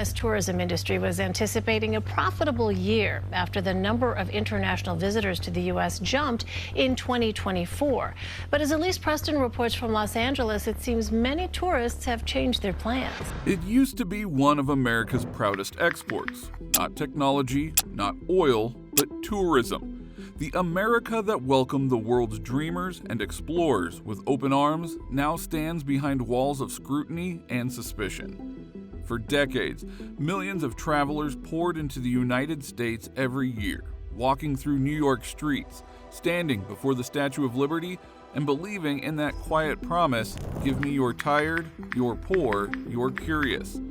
U.S. tourism industry was anticipating a profitable year after the number of international visitors to the U.S. jumped in 2024. But as Elise Preston reports from Los Angeles, it seems many tourists have changed their plans. It used to be one of America's proudest exports. Not technology, not oil, but tourism. The America that welcomed the world's dreamers and explorers with open arms now stands behind walls of scrutiny and suspicion. For decades, millions of travelers poured into the United States every year, walking through New York streets, standing before the Statue of Liberty, and believing in that quiet promise, "Give me your tired, your poor, your curious."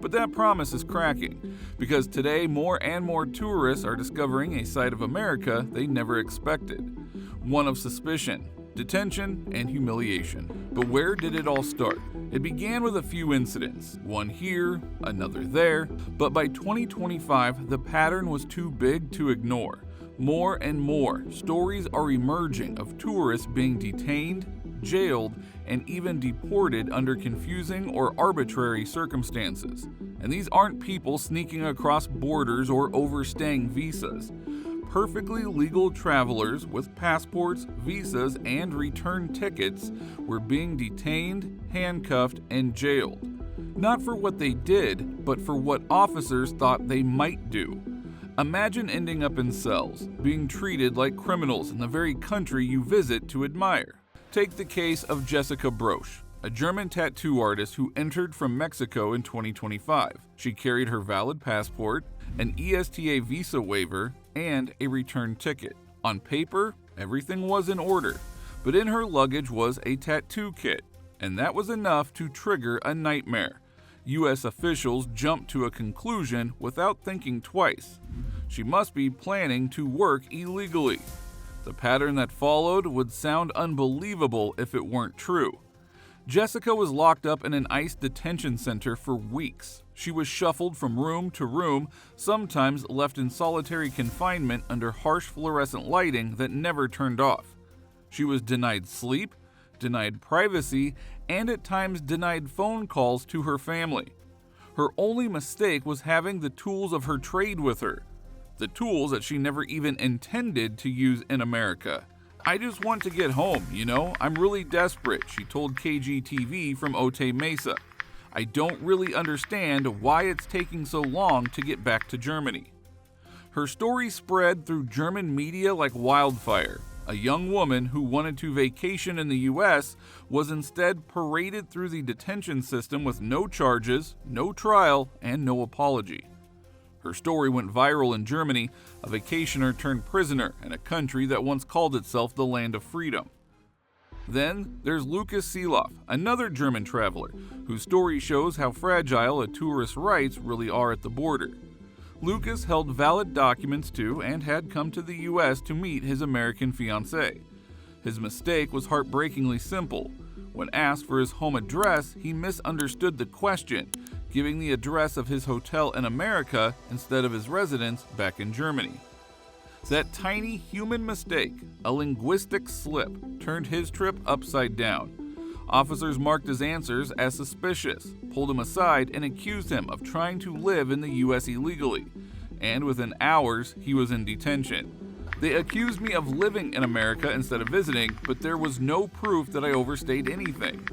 But that promise is cracking, because today more and more tourists are discovering a side of America they never expected. One of suspicion, detention, and humiliation. But where did it all start? It began with a few incidents, one here, another there, but by 2025, the pattern was too big to ignore. More and more stories are emerging of tourists being detained, jailed, and even deported under confusing or arbitrary circumstances. And these aren't people sneaking across borders or overstaying visas. Perfectly legal travelers with passports, visas, and return tickets were being detained, handcuffed, and jailed. Not for what they did, but for what officers thought they might do. Imagine ending up in cells, being treated like criminals in the very country you visit to admire. Take the case of Jessica Brosch, a German tattoo artist who entered from Mexico in 2025. She carried her valid passport, an ESTA visa waiver, and a return ticket. On paper, everything was in order, but in her luggage was a tattoo kit, and that was enough to trigger a nightmare. U.S. officials jumped to a conclusion without thinking twice. She must be planning to work illegally. The pattern that followed would sound unbelievable if it weren't true. Jessica was locked up in an ICE detention center for weeks. She was shuffled from room to room, sometimes left in solitary confinement under harsh fluorescent lighting that never turned off. She was denied sleep, denied privacy, and at times denied phone calls to her family. Her only mistake was having the tools of her trade with her. The tools that she never even intended to use in America. "I just want to get home, I'm really desperate," she told KGTV from Otay Mesa. "I don't really understand why it's taking so long to get back to Germany." Her story spread through German media like wildfire. A young woman who wanted to vacation in the U.S. was instead paraded through the detention system with no charges, no trial, and no apology. Her story went viral in Germany, a vacationer turned prisoner in a country that once called itself the land of freedom. Then there's Lukas Seeloff, another German traveler, whose story shows how fragile a tourist's rights really are at the border. Lukas held valid documents to and had come to the U.S. to meet his American fiancée. His mistake was heartbreakingly simple. When asked for his home address, he misunderstood the question, giving the address of his hotel in America instead of his residence back in Germany. That tiny human mistake, a linguistic slip, turned his trip upside down. Officers marked his answers as suspicious, pulled him aside, and accused him of trying to live in the U.S. illegally. And within hours, he was in detention. "They accused me of living in America instead of visiting, but there was no proof that I overstayed anything."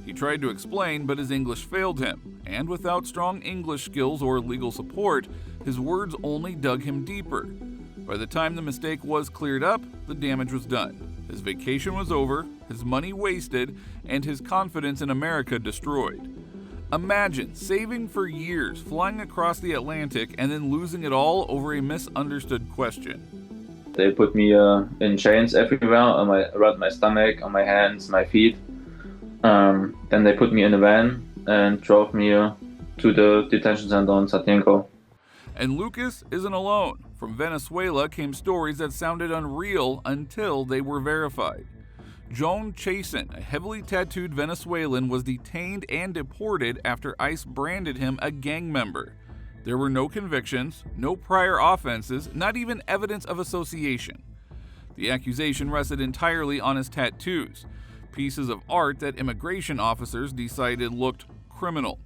He tried to explain, but his English failed him, and without strong English skills or legal support, his words only dug him deeper. By the time the mistake was cleared up, the damage was done. His vacation was over, his money wasted, and his confidence in America destroyed. Imagine saving for years, flying across the Atlantic, and then losing it all over a misunderstood question. They put me in chains everywhere, around my stomach, on my hands, my feet. Then they put me in a van and drove me to the detention center in Satinko. And Lukas isn't alone. From Venezuela came stories that sounded unreal until they were verified. Joan Chasen, a heavily tattooed Venezuelan, was detained and deported after ICE branded him a gang member. There were no convictions, no prior offenses, not even evidence of association. The accusation rested entirely on his tattoos, pieces of art that immigration officers decided looked criminal.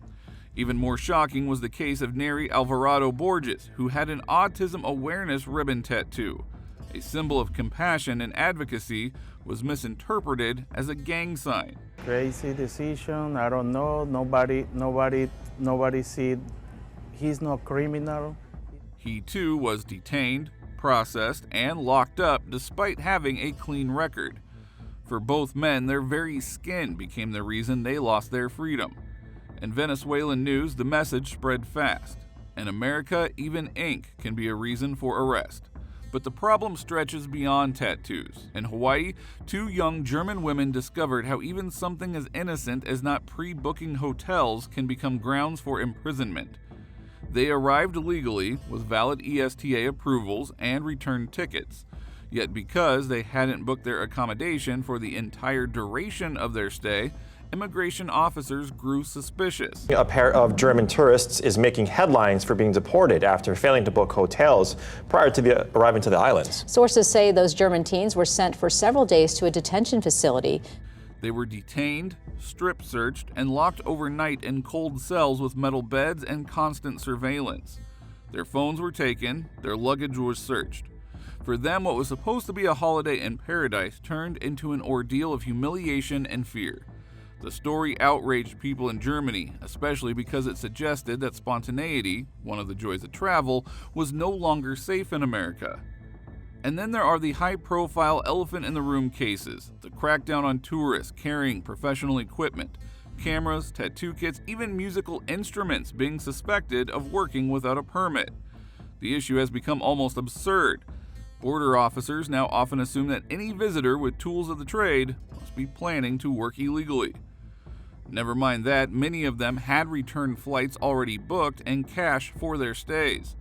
Even more shocking was the case of Neri Alvarado Borges, who had an autism awareness ribbon tattoo. A symbol of compassion and advocacy was misinterpreted as a gang sign. Crazy decision, I don't know, nobody see, he's no criminal. He too was detained, processed, and locked up despite having a clean record. For both men, their very skin became the reason they lost their freedom. In Venezuelan news, the message spread fast. In America, even ink can be a reason for arrest. But the problem stretches beyond tattoos. In Hawaii, 2 young German women discovered how even something as innocent as not pre-booking hotels can become grounds for imprisonment. They arrived legally with valid ESTA approvals and returned tickets. Yet because they hadn't booked their accommodation for the entire duration of their stay, immigration officers grew suspicious. A pair of German tourists is making headlines for being deported after failing to book hotels prior to arriving to the islands. Sources say those German teens were sent for several days to a detention facility. They were detained, strip-searched, and locked overnight in cold cells with metal beds and constant surveillance. Their phones were taken, their luggage was searched. For them, what was supposed to be a holiday in paradise turned into an ordeal of humiliation and fear. The story outraged people in Germany, especially because it suggested that spontaneity, one of the joys of travel, was no longer safe in America. And then there are the high-profile elephant-in-the-room cases, the crackdown on tourists carrying professional equipment, cameras, tattoo kits, even musical instruments being suspected of working without a permit. The issue has become almost absurd. Border officers now often assume that any visitor with tools of the trade must be planning to work illegally. Never mind that, many of them had return flights already booked and cash for their stays.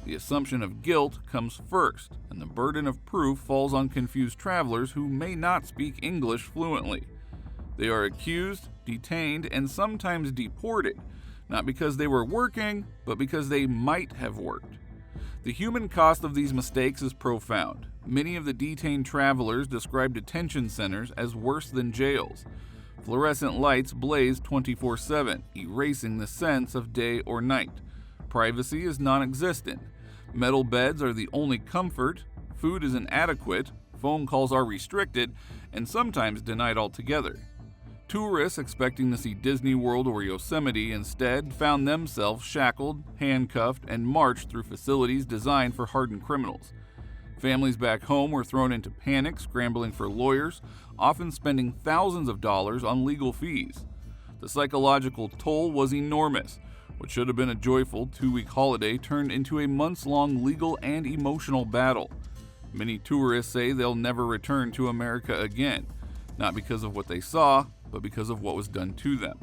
The assumption of guilt comes first, and the burden of proof falls on confused travelers who may not speak English fluently. They are accused, detained, and sometimes deported, not because they were working, but because they might have worked. The human cost of these mistakes is profound. Many of the detained travelers describe detention centers as worse than jails. Fluorescent lights blaze 24/7, erasing the sense of day or night. Privacy is non-existent. Metal beds are the only comfort, food is inadequate, phone calls are restricted, and sometimes denied altogether. Tourists expecting to see Disney World or Yosemite instead found themselves shackled, handcuffed, and marched through facilities designed for hardened criminals. Families back home were thrown into panic, scrambling for lawyers, often spending thousands of dollars on legal fees. The psychological toll was enormous. What should have been a joyful 2-week holiday turned into a months-long legal and emotional battle. Many tourists say they'll never return to America again, not because of what they saw, but because of what was done to them.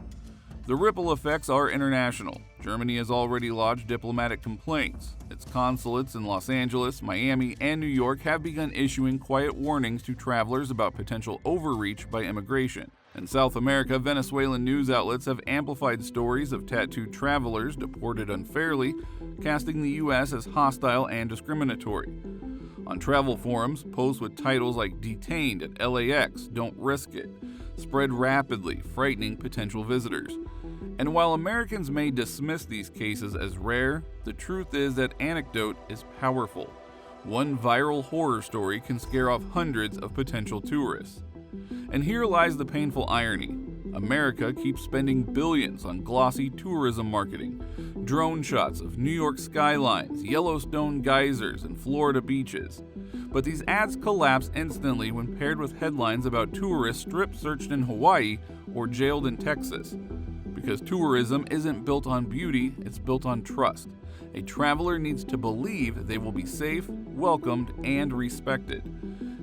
The ripple effects are international. Germany has already lodged diplomatic complaints. Its consulates in Los Angeles, Miami, and New York have begun issuing quiet warnings to travelers about potential overreach by immigration. In South America, Venezuelan news outlets have amplified stories of tattooed travelers deported unfairly, casting the U.S. as hostile and discriminatory. On travel forums, posts with titles like "Detained at LAX, Don't Risk It" spread rapidly, frightening potential visitors. And while Americans may dismiss these cases as rare, the truth is that anecdote is powerful. One viral horror story can scare off hundreds of potential tourists. And here lies the painful irony. America keeps spending billions on glossy tourism marketing, drone shots of New York skylines, Yellowstone geysers, and Florida beaches. But these ads collapse instantly when paired with headlines about tourists strip-searched in Hawaii or jailed in Texas. Because tourism isn't built on beauty, it's built on trust. A traveler needs to believe they will be safe, welcomed, and respected.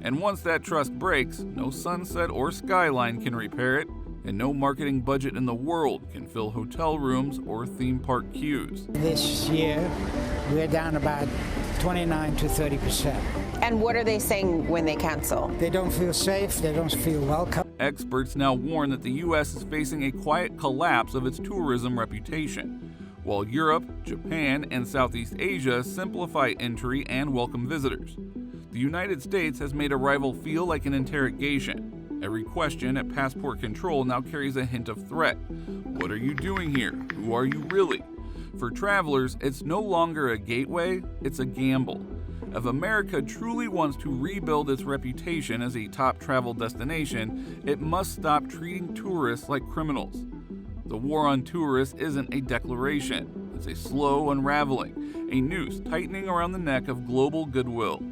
And once that trust breaks, no sunset or skyline can repair it, and no marketing budget in the world can fill hotel rooms or theme park queues. This year, we're down about 29 to 30%. And what are they saying when they cancel? They don't feel safe, they don't feel welcome. Experts now warn that the U.S. is facing a quiet collapse of its tourism reputation, while Europe, Japan, and Southeast Asia simplify entry and welcome visitors. The United States has made arrival feel like an interrogation. Every question at passport control now carries a hint of threat. What are you doing here? Who are you really? For travelers, it's no longer a gateway, it's a gamble. If America truly wants to rebuild its reputation as a top travel destination, it must stop treating tourists like criminals. The war on tourists isn't a declaration. It's a slow unraveling, a noose tightening around the neck of global goodwill.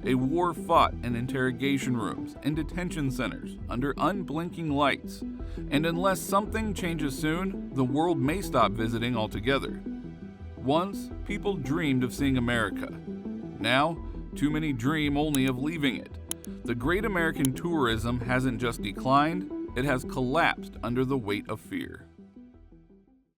A war fought in interrogation rooms, in detention centers, under unblinking lights. And unless something changes soon, the world may stop visiting altogether. Once, people dreamed of seeing America. Now, too many dream only of leaving it. The great American tourism hasn't just declined, it has collapsed under the weight of fear.